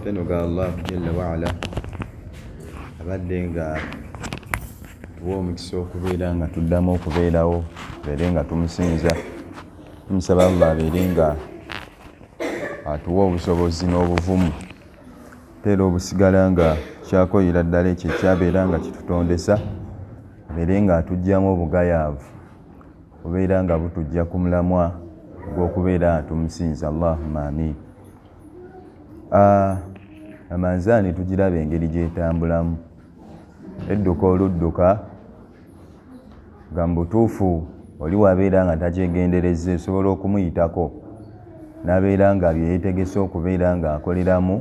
Tenoga Allah jalla wa ala abadde nga tuwa omukisa okubeera nga tuddamu okubeerawo tubeere nga tumusinza tumusaba Allah abeere nga atuwa obusobozi n'obuvumu era obusigala nga kyakoyera ddala ekyo ekyabeera nga kitutondesa abeere nga atugyamu obugayaavu obeera nga butujja ku mulamwa gw'okubeera tumusinza. Allahumma amin. Amanzaani tugiraba engeri gyetambulamu edduka oludduka nga mu butuufu oli wabeera nga takyegenderezza esobola okumuyitako n'abeera nga byeyetegese okubeera nga akoleramu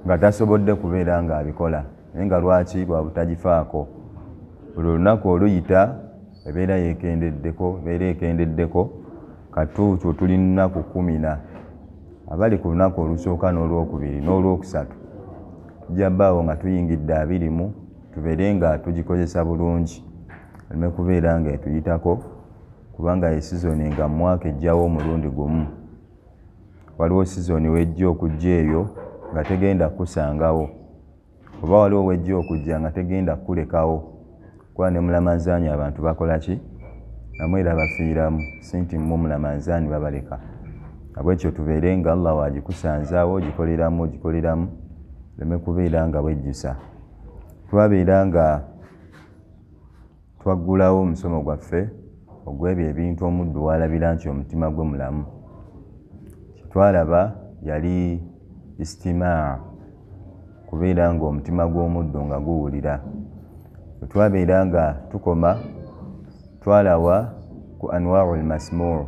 nga tasobodde kubeera nga abikola naye nga lwaki lwa butagifaako. Buli olunaku oluyita ebeera ekendeddeko katuutu tuli nnaku 14 abali ku lunaku olusooka n'olwokubiri n'olwokusatu tujja bbaawo nga tuyingidde 20 tubeere nga tugikozesa bulungi aleme kubeera nga etuyitako kubanga ye sizoni nga mu mwaka ejjawo omulundi gumu. Waliwo sizoni wejja okujja eyo nga tegenda kusangawo oba waliwo wejja okujja nga tegenda kulekawo kuba ne mulamanzaani abantu bakola ki namwera bafiiramu sinti mu mulamanzaani babaleka abwekyo tubeere nga Allah wagikusanzaawo ogikoleramu leme kubeera nga wejjusa. Twabeera nga twaggulawo omusomo gwaffe ogw'ebyo ebintu omuddu waalabira nti omutima gwe mulamu. Kyetwalaba yali istimaa kubeera nga omutima gw'omuddu nga guwulira. Twabeera nga tukoma twalawa ku anwaa'ul masmuu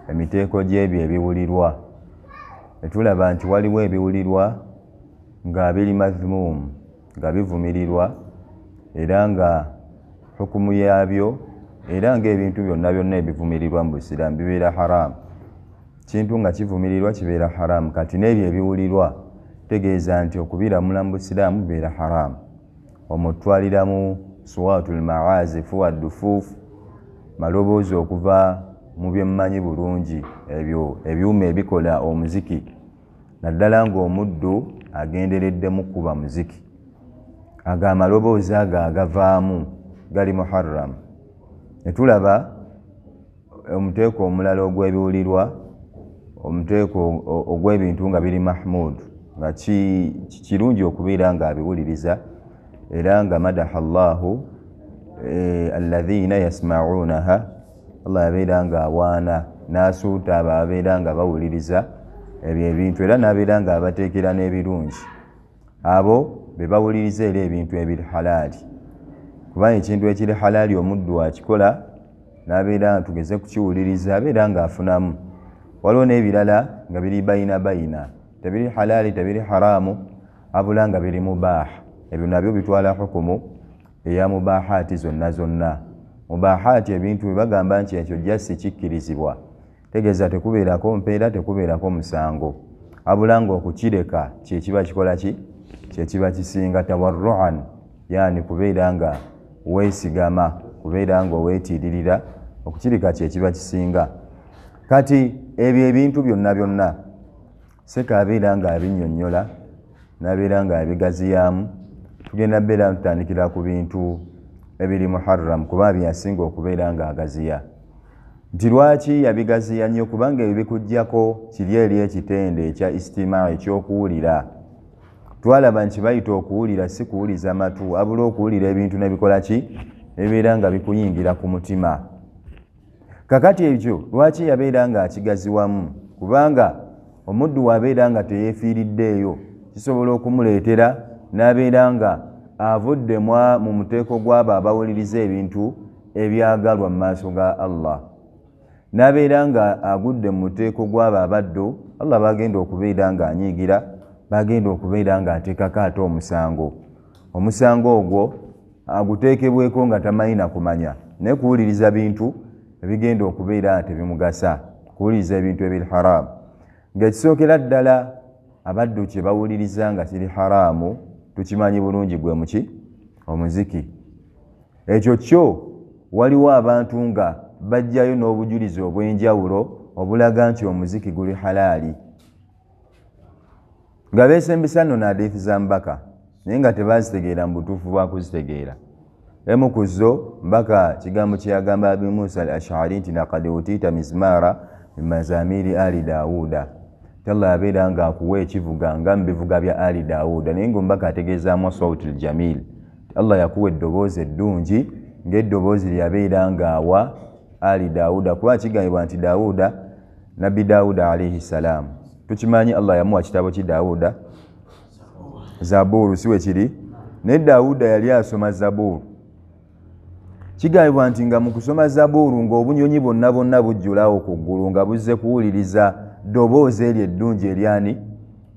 emiteeko gy'ebyo ebiwulirwa netulaba nti waliwo ebiwulirwa nga biri madhmuum nga bivumirirwa era nga hukumu yaabyo era ng'ebintu byonna ebivumirirwa mu Busiraamu bibeera haramu. Kintu nga kivumirirwa kibeera haramu kati n'ebyo ebiwulirwa tegeeza nti okubiramula mu Busiraamu bibeera haramu. Omutwaliramu suwaatul ma'azifu waddufuufu maloboozi okuva mu byemmanyi bulungi ebyo ebyuma ebikola omuziki naddala ng'omuddu agendereddemu kuba muziki ago amaloboozi ago agavaamu gali muharram. Netulaba omuteeko omulala ogw'ebiwulirwa omuteeko ogw'ebintu nga biri mahmud nga kirungi okubeera nga abiwuliriza era nga madaha Allahu alladhina yasma'unaha Allah yabeera nga awaana n'asuuta abo abeera nga bawuliriza ebyo ebintu era n'abeera nga abateekera n'ebirungi abo be bawuliriza era ebintu ebiri halaali kubanga ekintu ekiri halaali omuddu akikola n'abeera nga tugeze kukiwuliriza abeera nga afunamu. Waliwo n'ebirala nga biri bayina tebiri halaali tebiri haraamu abula nga biri mubaaha ebyo nabyo bitwala hukumu eya mubaahaati zonna. Mubaahaati ebintu bebagamba nti ekyo jasi kikkirizibwa tegeeza tekubeerako mpeera tekubeerako musango abula nga okukireka kyekiba kikola ki kyekiba kisinga tawarruan yani kubeera nga weesigama kubeera nga oweetiiririra okukireka kyekiba kisinga. Kati ebyo ebintu byonna sekaabeera nga abinnyonnyola n'abeera nga abigaziyaamu tugenda beera tutandikira ku bintu ebiri muharram kuba byasinga okubeera nga agaziya. Nti lwaki yabigaziya nnyo? Kubanga ebikujjako kiri eri ekitende ekya istimaa ekyokuwulira. Twalaba nti bayita okuwulira si kuwuliza matu abula okuwulira ebintu nebikola ki ebibeera nga bikuyingira ku mutima. Kakati ekyo lwaki yabeera nga akigaziwamu? Kubanga omuddu wabeera nga teyeefiiriddeeyo kisobola okumuleetera n'abeera nga avudde mu muteeko gw'abo abawuliriza ebintu ebyagalwa mu maaso ga Allah n'abeera nga agudde mu muteeko gw'abo abaddu Allah bagenda okubeera nga anyiigira bagenda okubeera nga ateekako ate omusango ogwo aguteekebweko nga tamanyi na kumanya naye kuwuliriza bintu ebigenda okubeera nga tebimugasa kuwuliriza ebintu ebiri haraamu. Ng'ekisookera ddala abaddu kye bawuliriza nga kiri haraamu tukimanyi bulungi gwe muki omuziki. Ekyo kyo waliwo abantu nga bajjayo n'obujulizi obw'enjawulo obulaga nti omuziki guli halaali nga beesembesa nno na hadithi za mbaka naye nga tebazitegeera mu butuufu bwa kuzitegeera. Emu ku zo mbaka kigambo kye yagamba Abi Musa al-Ash'ari nti laqad utiita mizmaara min mazamiri ali Daawuda, Allah yabeera nga akuwa ekivuga nga mu bivuga bya ali Daawuda, naye ng'ombaka ategeezaamu sautil jamil. Allah yakuwa eddoboozi eddungi ng'eddoboozi lyabeera ng'awa ali Daawuda, kuba kigambibwa nti Daawuda, nabbi Daawuda alayhi salaam, tukimanyi Allah yamuwa kitabo ki Daawuda, Zabuuru, si we kiri? Naye Daawuda yali asoma Zabuuru. Kigambibwa nti nga mu kusoma Zabuuru ng'obunyonyi bonna bonna bujjulawo ku ggulu nga buzze kuwuliriza ddoboozi eryo eddungi eryani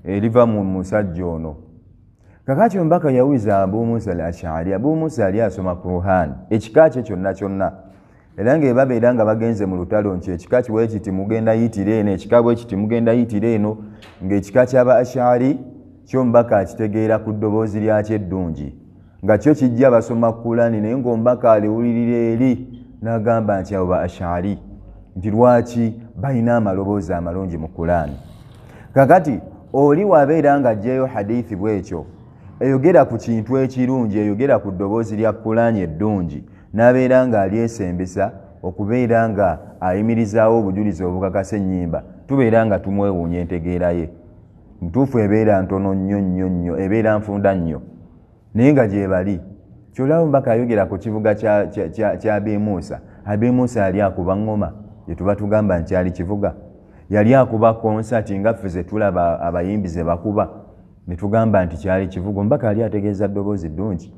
eriva mu musajja ono. Kakati ombaka yawuliza Abu Musa al-Ash'ari. Abu Musa yali asoma Qur'an ekika kye kyonna kyonna, era ng'ebabeera nga bagenze mu lutalo nti ekika kiwe kiti mugenda yitira eno, ekika bwe kiti mugenda yitira eno, ng'ekika ky'aba Ash'ari kyo mbaka akitegeera ku ddoboozi lyakyo eddungi nga kyo kijja basoma Qur'an, naye ng'ombaka aliwulirira eri n'agamba nti abo ba Ash'ari nti lwaki balina amaloboozi amalungi mu Qur'an. Kakati oli wabeera nga ajjayo hadithi bwekyo eyogera ku kintu ekirungi, eyogera ku ddoboozi lya Qur'an eddungi, n'abeera nga alyesembesa okubeera nga ayimirizaawo obujulizi obukakasa ennyimba, tubeera nga tumwewuunya entegeera ye. Ntuufu ebeera ntono nnyo nnyo nnyo, ebeera nfunda nnyo, naye nga gye bali. Kyolabo mbaka ayogera ku kivuga kya Abi Musa. Abi Musa yali akuba ngoma gye tuba tugamba nti ali kivuga, yali akuba konsati nga ffe ze tulaba abayimbi ze bakuba ne tugamba nti kyali kivuga. Ombaka yali ategeeza ddoboozi ddungi.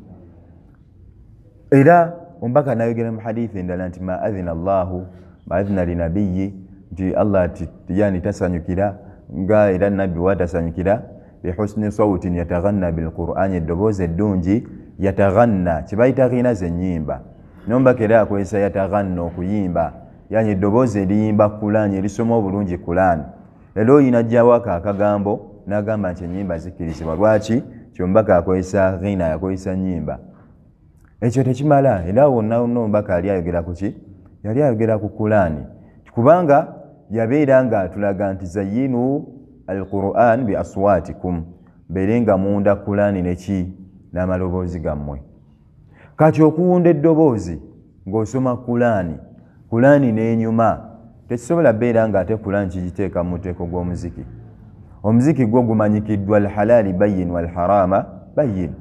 Era ombaka n'ayogera mu hadithi endala nti ma adhina Allahu ma adhina linabiyyi, nti Allah yani tasanyukira nga era nabbi watasanyukira bihusni sautin yataghanna bilqur'an, eddoboozi eddungi yataghanna kibayita ghinaze ennyimba. Nombaka era akozesa yataghanna okuyimba, yani eddoboozi eriyimba Qur'an, erisoma obulungi Qur'an. Era oyina ajjawo akagambo n'agamba nti ennyimba zikkirizibwa. Lwaki? Kyombaka akozesa ghina, yakozesa nnyimba. Ekyo tekimala, era wonna wonna ombaka yali ayogera ku ki? Yali ayogera ku Qur'an, kubanga yabeera nga atulaga nti zayyinu al-Qur'an bi aswatikum, berenga munda Qur'an neki n'amaloboozi gammwe. Kati okuwunda eddoboozi ng'osoma Qur'an, Qur'an n'enyuma, tekisobola beera nga ate Qur'an kigiteeka mu muteeko gw'omuziki. Omuziki gwo gumanyikiddwa al-halali bayyin wal-harama bayyin,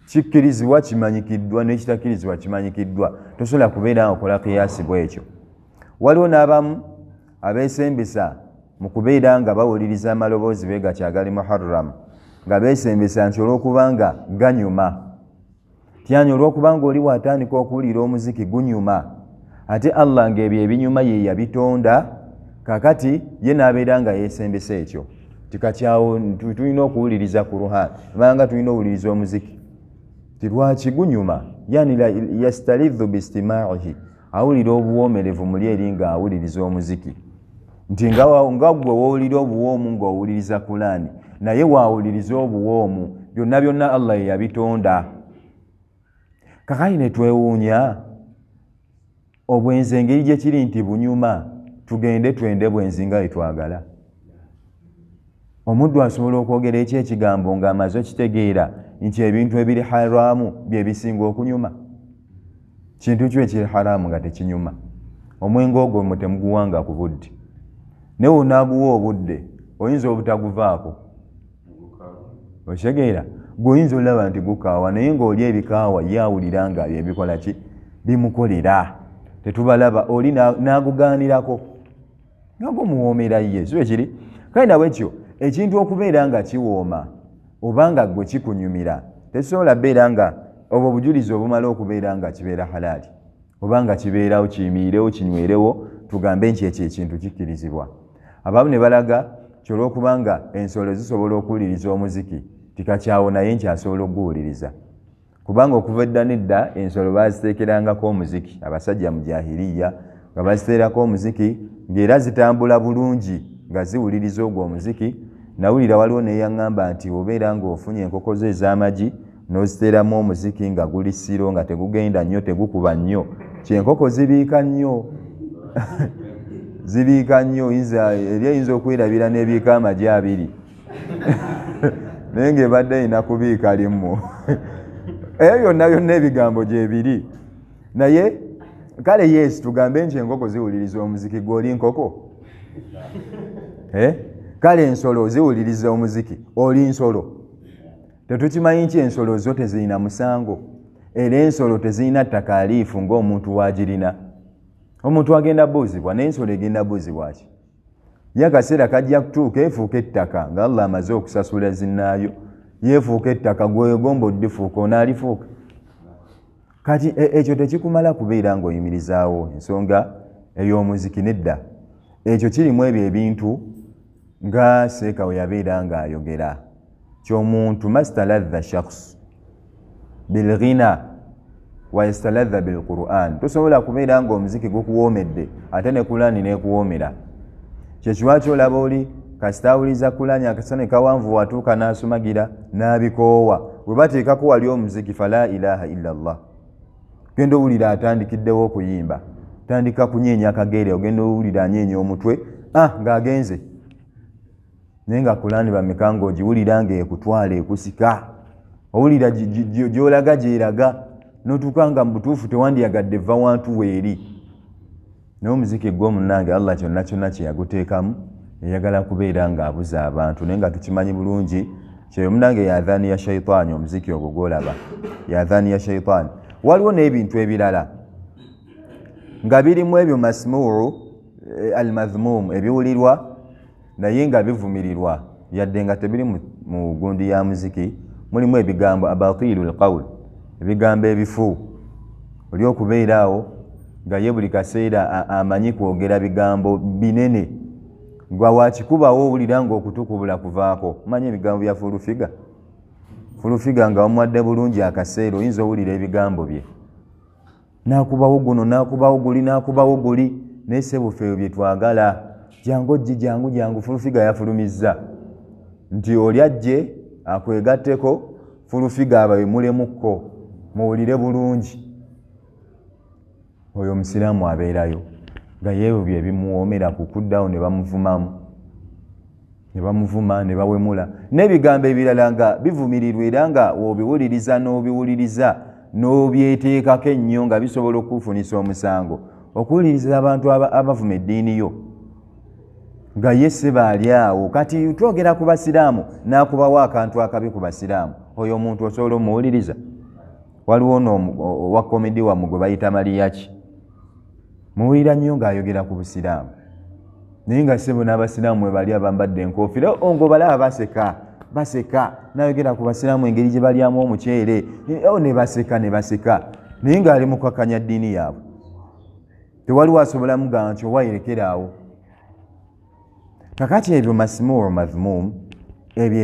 kikkirizibwa kimanyikiddwa n'ekitakkirizibwa kimanyikiddwa, tosobola kubeera nga okola kiyasi bwekyo. Waliwo n'abamu abeesembesa mu kubeera nga bawuliriza amaloboozi be gakyagali muharram, nga beesembesa nti olw'okubanga ganyuma, tyani olw'okubanga oli watandika okuwulira omuziki gunyuma, ate Allah ng'ebyo ebinyuma ye yabitonda, kakati ye n'abeera nga yeesembesa ekyo tikakyawo tulina okuwuliriza Qur'an, kubanga tulina okuwuliriza omuziki. Lwaki gunyuma? Yani yastalidhu biistimaihi, awulira obuwoomerevu muli eri nga awuliriza omuziki. Nti nga gwe wowulira obuwoomu ng'owuliriza Qur'an, naye wawuliriza obuwoomu, byonna byonna Allah ye yabitonda. Kakati ne twewuunya obwenzi engeri gye kiri nti bunyuma, tugende twende bwenzi nga etwagala. Omuddu asobola okwogera ekigambo ng'amaze okitegeera nti ebintu ebiri haramu bye bisinga okunyuma. Kintu kyo ekiri haramu nga tekinyuma. Omwenge ogwo temuguwanga ku budde, ne wonaaguwa obudde oyinza obutaguvaako. Okitegeera? Gweoyinza olaba nti gukaawa, naye ng'oli ebikaawa yawulira nga byebikola ki? Bimukolera. Tetubalaba oli n'agugaanirako nga gumuwoomera ye, si ekiri? Kale nawe ekyo ekintu okubeera nga kiwooma obanga gwe kikunyumira, tekisobola beera nga obwo obujulizi obumala okubeera nga kibeera halaali, obanga kibeerawo kiyimiirewo kinywerewo tugambe nti ekyo ekintu kikkirizibwa. Abamu ne balaga kyolwokubanga ensolo zisobola okuwuliriza omuziki, tikakyawo naye nkyasobola okuguwuliriza, kubanga okuva edda nedda ensolo baziteekerangako omuziki. Abasajja mu jahiliya nga baziteerako omuziki ng'era zitambula bulungi nga ziwuliriza ogwo omuziki. Nawulira waliwo neyaŋŋamba nti obeera ng'ofunye enkoko zo ez'amagi n'oziteeramu omuziki nga guli siro nga tegugenda nnyo tegukuba nnyo, kyenkoko zibiika nnyo. zibiika nnyo eri eyinza okwerabira n'ebiika amagye 2 naye ng'ebadde erina kubiika limu eyo yonna byonna ebigambo gyebiri naye kale yes tugambe nti enkoko ziwuliriza omuziki gw'oli nkoko kale ensolo ziwuliriza omuziki oli nsolo tetukimanyi nti ensolo zo tezirina musango era ensolo tezirina ttakaliifu ng'omuntu wagirina omuntu agenda buuzibwa n'ensolo egenda buuzibwa ki ye akaseera kajja kutuuka efuuka ettaka nga Allah amaze okusasula zinnaayo yeefuuka ettaka gwegombodde fuuka onaalifuuka kati ekyo tekikumala kubeera ng'oyimirizaawo ensonga ey'omuziki nedda ekyo kirimu ebyo ebintu nga seeka we yabeera ng'ayogera ky'omuntu mastaladha shakhs bilghina wa yastaladha bilquran tosobola kubeera ng'omuziki gukuwoomedde ate ne kulani neekuwoomera kyekiwaki olaba oli kasitawuliza kulanya akasane kawanvu watuuka n'asumagira n'abikoowa bwe bateekako wali omuziki fala ilaha illa Allah genda owulira atandikiddewo okuyimba tandika kunyeenya akagere ogenda owulira anyeenya omutwe ng'agenze naye nga kulani bameka ng'ogiwulira ng'ekutwala ekusika owulira gy'olaga gy'eraga n'otuuka nga mu butuufu tewandiyagadde va wantu weeri naye omuziki gw'omunnange Allah kyonna kyonna kye yaguteekamu eyagala kubeera ng'abuza abantu naye nga tukimanyi bulungi kyeyo omunnange yadhaani ya shaitaani omuziki ogwo gw'olaba yadhaani ya shaitaani waliwo n'ebintu ebirala nga birimu ebyo masmuu almadhmum ebiwulirwa naye nga bivumirirwa yadde nga tebiri mu gundi ya muziki mulimu ebigambo abatilu alqawl ebigambo ebifu oli okubeeraawo nga ye buli kaseera amanyi kwogera bigambo binene nga wakikubawo owulira ng'okutukubula kuvaako manyi ebigambo bya fulufiga nga omuwadde bulungi akaseera oyinza owulira ebigambo bye nakubawo guno nakubawo guli nakubawo guli naye sebufeeyo bye twagala jangu fulufiga yafulumizza nti oli ajje akwegatteko fulufiga abawemulemukko muwulire bulungi oyo omusiraamu abeerayo nga yeebyo bye bimuwoomera kukuddawo ne bamuvuma ne bawemula n'ebigambo ebirala nga bivumirirwa era nga obiwuliriza n'obyeteekako ennyo nga bisobola okufunisa omusango okuwuliriza abantu abavuma eddiini yo nga ye sebaali awo kati twogera ku basiraamu n'akubawo akantu akabi ku basiraamu oyo omuntu osobola omuwuliriza waliwo owa komedi wammwe gwe bayita maliyaki muwulira nnyo ng'ayogera ku busiraamu naye nga sebo n'abasiraamu bwe bali abambadde enkoofira ngo balaba baseka nayogera ku basiraamu engeri gye balyamu omuceere ne baseka naye ng'ali mu kakanya ddiini yaabwe tewaliwo asobola mugamba nti owayerekeraawo kakati ebyo masmuu madhmum ebyo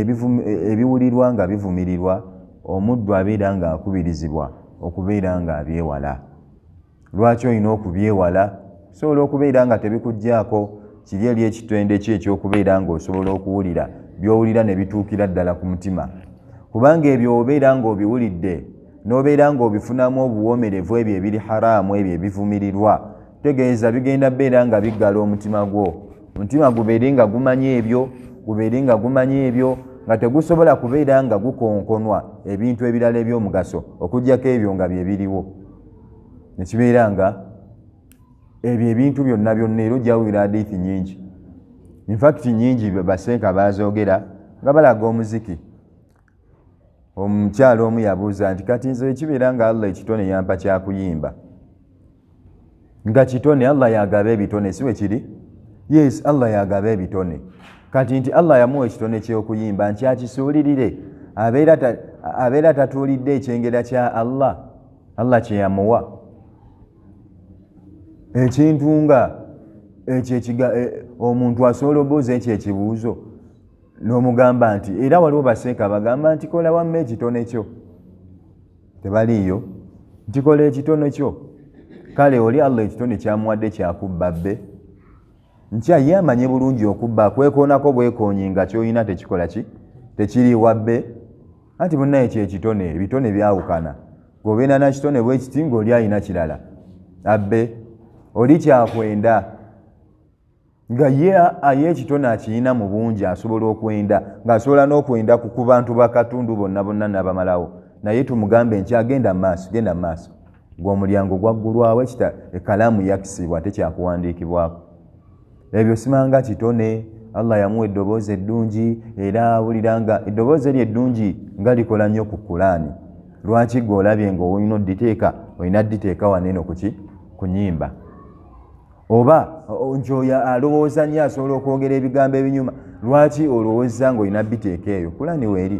ebiwulirwa nga bivumirirwa omuddu abeera ng'akubirizibwa okubeera ng'abyewala lwaki olina okubyewala osobola okubeera nga tebikugjaako kiri eri ekitwende ki ekyokubeera ng'osobola okuwulira byowulira ne bituukira ddala ku mutima kubanga ebyo obeera ng'obiwulidde n'obeera ng'obifunamu obuwoomerevu ebyo ebiri haraamu ebyo ebivumirirwa tegeeza bigenda beera nga biggala omutima gwo omutima gubeere nga gumanyi ebyo nga tegusobola kubeera nga gukonkonwa ebintu ebirala eby'omugaso okuggyako ebyo nga byebiriwo nekibeera nga ebyo ebintu byonna era ojjawulira hadithi nyingi infact nyingi baseeka bazoogera nga balaga omuziki omukyalo omu yabuuza nti kati nze ekibeera nga Allah ekitone yampa kyakuyimba nga kitone Allah yagaba ebitone siwe kiri yes Allah yagaba ebitone kati nti Allah yamuwa ekitone ky'okuyimba nti akisuulirire abeera tatuulidde ekyengera kya Allah kye yamuwa ekintu nga omuntu asobola obuuza ekyo ekibuuzo n'omugamba nti era waliwo baseeka bagamba nti kola wamma ekitone kyo tebaliiyo nti kola ekitone kyo kale oli Allah ekitone kyamuwadde kyakubba bbe nkya ye amanye bulungi okubba kwekoonako bwekoonyi nga kyolina tekikola ki tekiri wabbe anti munnaye kyekitone ebitone byawukana g'obeera nakitone bwekiti ng'oli alina kirala abbe oli kyakwenda nga ye ekitone akiyina mu bungi asobola okwenda ng'asobola n'okwenda ku bantu bakatundu bonna bonna n'abamalawo naye tumugambe nti agenda genda mu maaso ng'omulyango gwaggulwawo ekkalaamu yakisibwa ate kyakuwandiikibwako ebyo simanga kitone Allah yamuwa eddoboozi eddungi era awulira nga eddoboozi eri eddungi nga likola nnyo ku Kulaani lwaki gweolabye ng'olina odditeeka waneno ku nnyimba oba njoya alowooza nnyo asobola okwogera ebigambo ebinyuma lwaki olowooza ng'olina biteeka eyo Kulaani weeri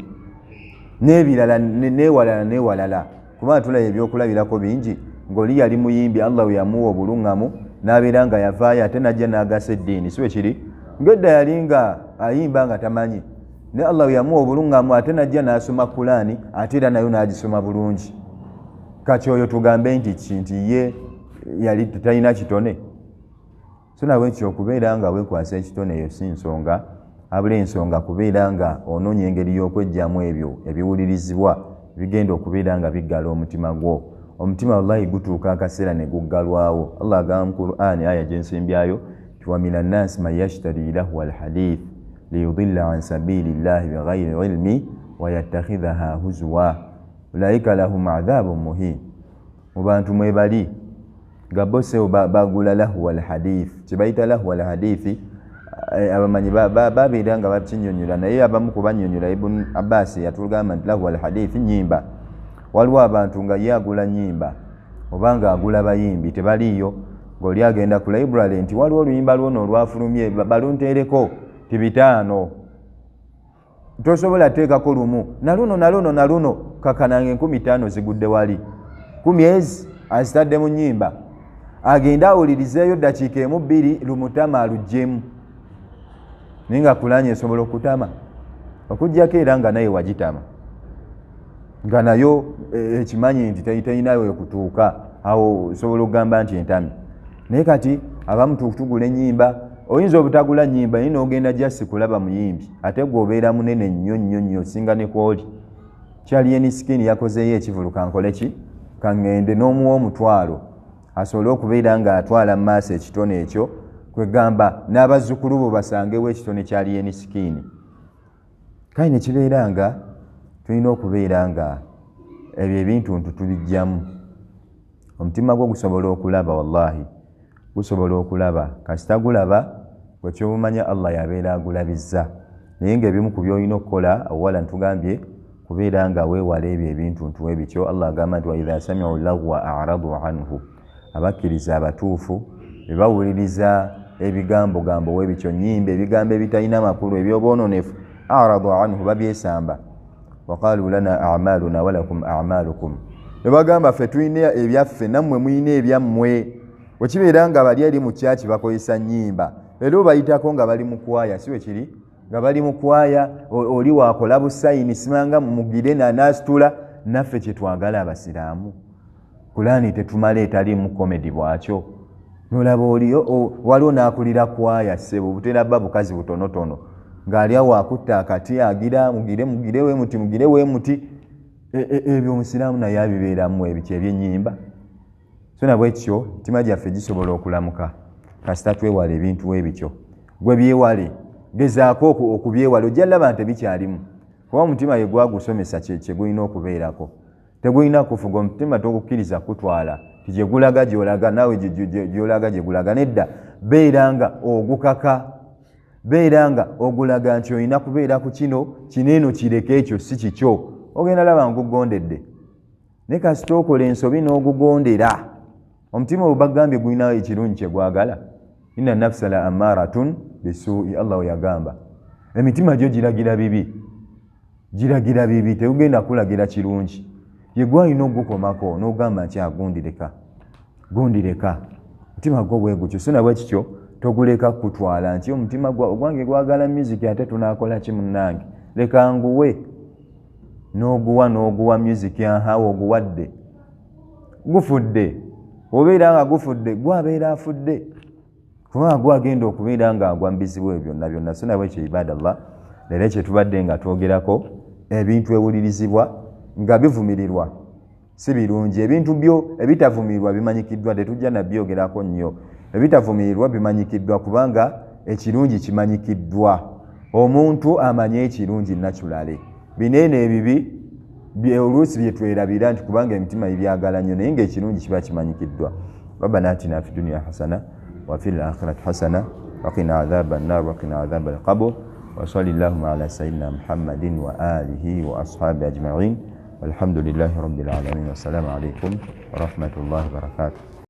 n'ebirala n'ewalala kuba tulaba ebyokulabirako bingi ng'oli yali muyimbi Allah we yamuwa obuluŋŋamu n'abeera nga yavaayo ate najja n'agasa eddiini si bwe kiri ng'edda yali nga ayimba nga tamanyi ne Allah we yamuwa obuluŋŋamu ate najja n'asoma Kulaani ate era nayo n'agisoma bulungi kati oyo tugambe nti ye yali talina kitone so nawe ekyo okubeera nga weekwasa ekitone eyo si nsonga abula ensonga kubeera nga onoonya engeri y'okwejjamu ebyo ebiwulirizibwa bigenda okubeera nga biggala omutima gwo omutima wallahi gutuuka akaseera ne guggalwawo Allah agamba mu Qur'ani aya gyensimbyayo wa mina nnasi man yashtari lahwa alhadith liyudilla an sabilillahi bighayri ilmi wa yattakhidhaha huzwa ulaika lahum adhabun muhin mu bantu mwebali nga bose bagula lahwa alhadith kibayita lahwa alhadithi abamanyi babeera nga bakinyonyola naye abamu kubanyonyola Ibn Abbas yatugamba nti lahwa alhadithi nyimba waliwo abantu nga ye agula nyimba obanga agula bayimbi tebaliyo ng'oli agenda ku library nti waliwo oluyimba lwono olwafulumye balunteereko tibitaano tosobola teekako lumu na luno kakanange 15 zigudde wali 10 azitadde mu nyimba agenda awulirizeeyo ddakiika emu 2 lumutama aluggyemu naye nga Kulaani esobola okutama okuggyako era nga naye wagitama nga nayo ekimanyi nti teyinayo ekutuuka awo osobola okugamba nti entami naye kati abamu tugula ennyimba oyinza obutagula nnyimba naye n'ogenda jasi kulaba muyimbi ate gweobeera munene nnyo osinga ne kwoli kyali enisikini yakozeeyo ekivulu kankole ki kaŋŋende n'omuwa omutwalo asobole okubeera ng'atwala mu maaso ekitone ekyo kwegamba n'abazzukulu bo basangewo ekitone kyali enisikini kale ne kibeera nga tulina okubeera nga ebyo ebintu ntutubijjamu omutima gwo gusobola okulaba wallahi gusobola okulaba kasita gulaba wekyobumanya Allah yabeera agulabizza naye ng'ebimu ku byolina okukola awala ntugambye kubeera nga weewala ebyo ebintu ntuwe bityo Allah agamba nti wa idha sami'u lagwa a'radu anhu abakkiriza abatuufu bebawuliriza ebigambo webityo nyimba ebigambo ebitalina makulu ebyobwononefu a'radu anhu babyesamba waqalu lana a'maluna walakum a'malukum nebagamba ffe tulina ebyaffe nammwe muyina ebyammwe wekibeera nga bali eri mu kyaki bakozesa nnyimba era bayitako nga bali mu kwaya si bwe kiri nga bali mu kwaya oli wakola busayini simanga mugire n'asitula naffe kyetwagala abasiraamu Kulaani tetumala etalimu komedi bwakyo nolaba waliwo n'akulira kwaya ssebo buterabba bukazi butonotono ng'ali awo akutta akati agira mugire we muti ebyo omusiraamu naye abibeeramu ebiki eby'ennyimba so na bwekityo mitima gyaffe gisobola okulamuka kasita twewala ebintu webityo gwe byewale gezaako okubyewala ojja laba nti bikyalimu kuba omutima ye gwagusomesa kyegulina okubeerako tegulina kufuga omutima togukkiriza kutwala tijegulaga gyolaga nawe gyolaga gyegulaga nedda beera nga ogukaka beera nga ogulaga nti olina kubeera ku kineeno kireke ekyo si kikyo ogenda laba ngugondedde ne kasita okola ensobi n'ogugondera omutima obagambye gulina ekirungi kyegwagala inna nafsa la amaratun bisuui Allah yagamba emitima gyo giragira bibi tegenda kulagira kirungi yegwalina ogukomako n'ogamba nti gundireka omutima gwo bwe gutyo so na bwe kityo toguleka kutwala nti omutima gwange gwagala music ate tunakola ki munnange leka nguwe n'oguwa music ahawo oguwadde gufudde obeera nga gufudde gwabeera afudde kubanga gwagenda okubeera nga agwambizibwa byonna so nabwe kyo ibadallah leero ekyo tubadde nga twogerako ebintu ewulirizibwa nga bivumirirwa si birungi ebintu byo ebitavumirirwa bimanyikiddwa tetujja nabyogerako nnyo ebitavumirirwa bimanyikiddwa kubanga ekirungi kimanyikiddwa omuntu amanye ekirungi naturally binene ebibi oluusi byetwerabira nti kubanga emitima ebyagala nnyo naye ngaekirungi kiba kimanyikiddwa rabbana atina fi dunya hasana wa fil akhirati hasana waqina adhaba an-nar waqina adhaba al-qabr wa sallallahu ala sayyidina muhammadin wa alihi wa ashabihi ajma'in walhamdulillahi rabbil alamin wassalamu alaykum wa rahmatullahi wa barakatuh.